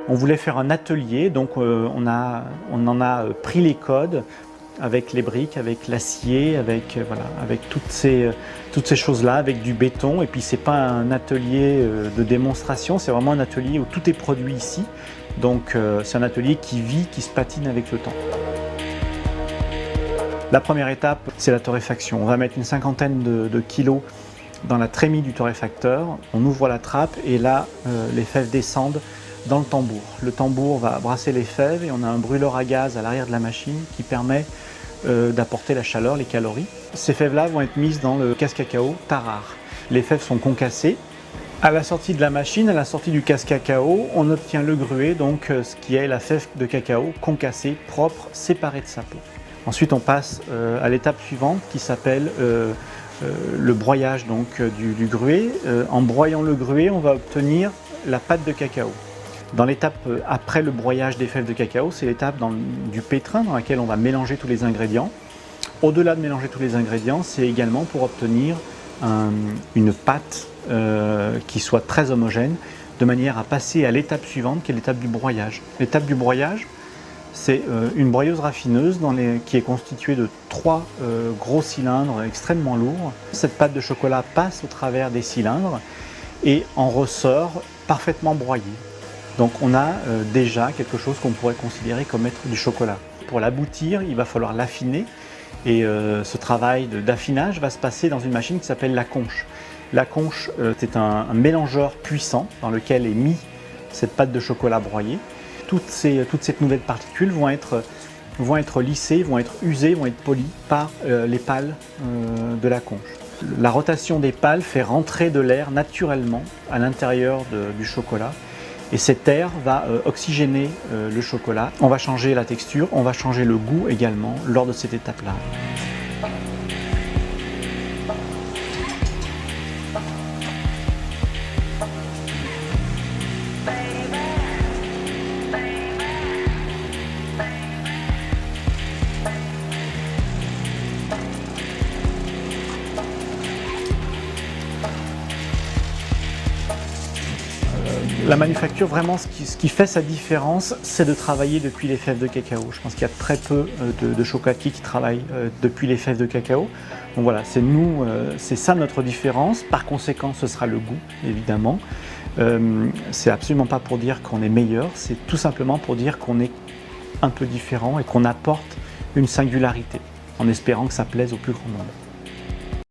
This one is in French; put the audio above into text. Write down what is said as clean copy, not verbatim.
On voulait faire un atelier, donc on en a pris les codes avec les briques, avec l'acier, avec toutes ces choses-là, avec du béton. Et puis c'est pas un atelier de démonstration, c'est vraiment un atelier où tout est produit ici. Donc c'est un atelier qui vit, qui se patine avec le temps. La première étape, c'est la torréfaction. On va mettre une cinquantaine de kilos dans la trémie du torréfacteur. On ouvre la trappe et là, les fèves descendent dans le tambour. Le tambour va brasser les fèves et on a un brûleur à gaz à l'arrière de la machine qui permet d'apporter la chaleur, les calories. Ces fèves-là vont être mises dans le casse-cacao Tarare. Les fèves sont concassées. À la sortie de la machine, à la sortie du casse-cacao, on obtient le gruet, donc ce qui est la fève de cacao concassée, propre, séparée de sa peau. Ensuite, on passe à l'étape suivante qui s'appelle le broyage donc, du gruet. En broyant le gruet, on va obtenir la pâte de cacao. Dans l'étape après le broyage des fèves de cacao, c'est l'étape du pétrin dans laquelle on va mélanger tous les ingrédients. Au-delà de mélanger tous les ingrédients, c'est également pour obtenir une pâte qui soit très homogène, de manière à passer à l'étape suivante qui est l'étape du broyage. L'étape du broyage, c'est une broyeuse raffineuse qui est constituée de 3 gros cylindres extrêmement lourds. Cette pâte de chocolat passe au travers des cylindres et en ressort parfaitement broyée. Donc on a déjà quelque chose qu'on pourrait considérer comme être du chocolat. Pour l'aboutir, il va falloir l'affiner et ce travail d'affinage va se passer dans une machine qui s'appelle la conche. La conche, c'est un mélangeur puissant dans lequel est mis cette pâte de chocolat broyée. Toutes ces nouvelles particules vont être lissées, vont être usées, vont être polies par les pales de la conche. La rotation des pales fait rentrer de l'air naturellement à l'intérieur du chocolat et cet air va oxygéner le chocolat. On va changer la texture, on va changer le goût également lors de cette étape-là. La manufacture, vraiment, ce qui fait sa différence, c'est de travailler depuis les fèves de cacao. Je pense qu'il y a très peu de chocolatiers qui travaillent depuis les fèves de cacao. Donc voilà, c'est ça notre différence. Par conséquent, ce sera le goût, évidemment. C'est absolument pas pour dire qu'on est meilleur, c'est tout simplement pour dire qu'on est un peu différent et qu'on apporte une singularité, en espérant que ça plaise au plus grand nombre.